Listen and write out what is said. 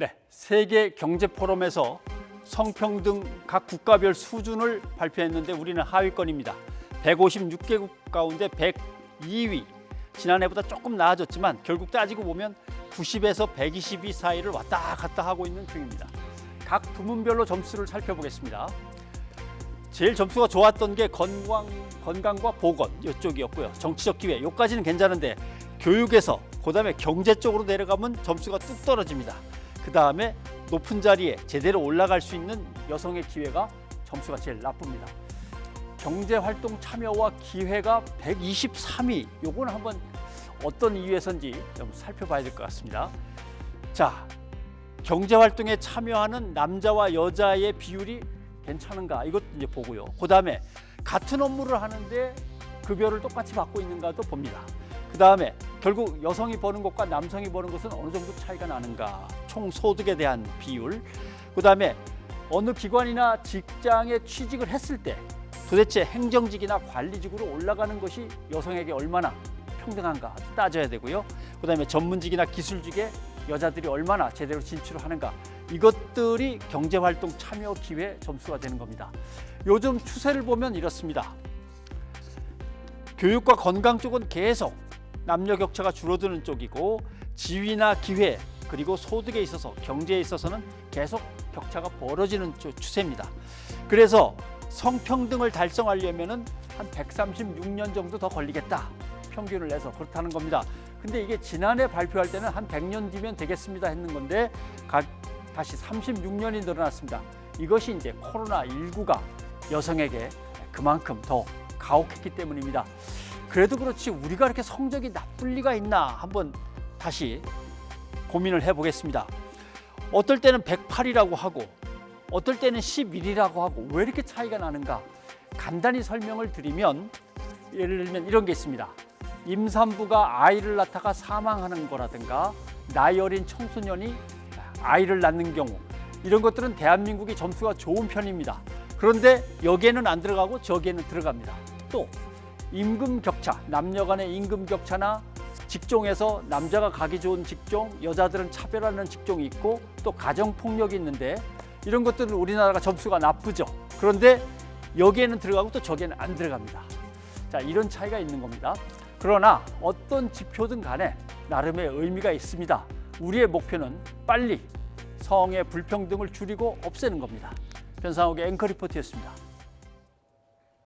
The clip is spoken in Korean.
네, 세계 경제 포럼에서 성평등 각 국가별 수준을 발표했는데 우리는 하위권입니다. 156개국 가운데 102위. 지난해보다 조금 나아졌지만 결국 따지고 보면 90에서 122 사이를 왔다 갔다 하고 있는 중입니다. 각 부문별로 점수를 살펴보겠습니다. 제일 점수가 좋았던 게 건강과 보건 이쪽이었고요. 정치적 기회 여기까지는 괜찮은데 교육에서 그다음에 경제 쪽으로 내려가면 점수가 뚝 떨어집니다. 그다음에 높은 자리에 제대로 올라갈 수 있는 여성의 기회가 점수가 제일 나쁩니다. 경제활동 참여와 기회가 123위. 요거는 한번 어떤 이유에서인지 좀 살펴봐야 될 것 같습니다. 자, 경제활동에 참여하는 남자와 여자의 비율이 괜찮은가 이것도 이제 보고요. 그다음에 같은 업무를 하는데 급여를 똑같이 받고 있는가도 봅니다. 그다음에 결국 여성이 버는 것과 남성이 버는 것은 어느 정도 차이가 나는가, 총 소득에 대한 비율, 그다음에 어느 기관이나 직장에 취직을 했을 때 도대체 행정직이나 관리직으로 올라가는 것이 여성에게 얼마나 평등한가 따져야 되고요. 그다음에 전문직이나 기술직에 여자들이 얼마나 제대로 진출을 하는가, 이것들이 경제활동 참여 기회 점수가 되는 겁니다. 요즘 추세를 보면 이렇습니다. 교육과 건강 쪽은 계속 남녀 격차가 줄어드는 쪽이고, 지위나 기회 그리고 소득에 있어서 경제에 있어서는 계속 격차가 벌어지는 추세입니다. 그래서 성평등을 달성하려면은 한 136년 정도 더 걸리겠다 평균을 내서 그렇다는 겁니다. 근데 이게 지난해 발표할 때는 한 100년 뒤면 되겠습니다 했는 건데 다시 36년이 늘어났습니다. 이것이 이제 코로나19가 여성에게 그만큼 더 가혹했기 때문입니다. 그래도 그렇지 우리가 이렇게 성적이 나쁠 리가 있나 한번 다시 고민을 해보겠습니다. 어떨 때는 108이라고 하고 어떨 때는 11이라고 하고 왜 이렇게 차이가 나는가 간단히 설명을 드리면, 예를 들면 이런 게 있습니다. 임산부가 아이를 낳다가 사망하는 거라든가 나이 어린 청소년이 아이를 낳는 경우, 이런 것들은 대한민국이 점수가 좋은 편입니다. 그런데 여기에는 안 들어가고 저기에는 들어갑니다. 또 임금 격차, 남녀 간의 임금 격차나 직종에서 남자가 가기 좋은 직종, 여자들은 차별하는 직종이 있고 또 가정폭력이 있는데 이런 것들은 우리나라가 점수가 나쁘죠. 그런데 여기에는 들어가고 또 저기에는 안 들어갑니다. 자, 이런 차이가 있는 겁니다. 그러나 어떤 지표든 간에 나름의 의미가 있습니다. 우리의 목표는 빨리 성의 불평등을 줄이고 없애는 겁니다. 변상욱의 앵커 리포트였습니다.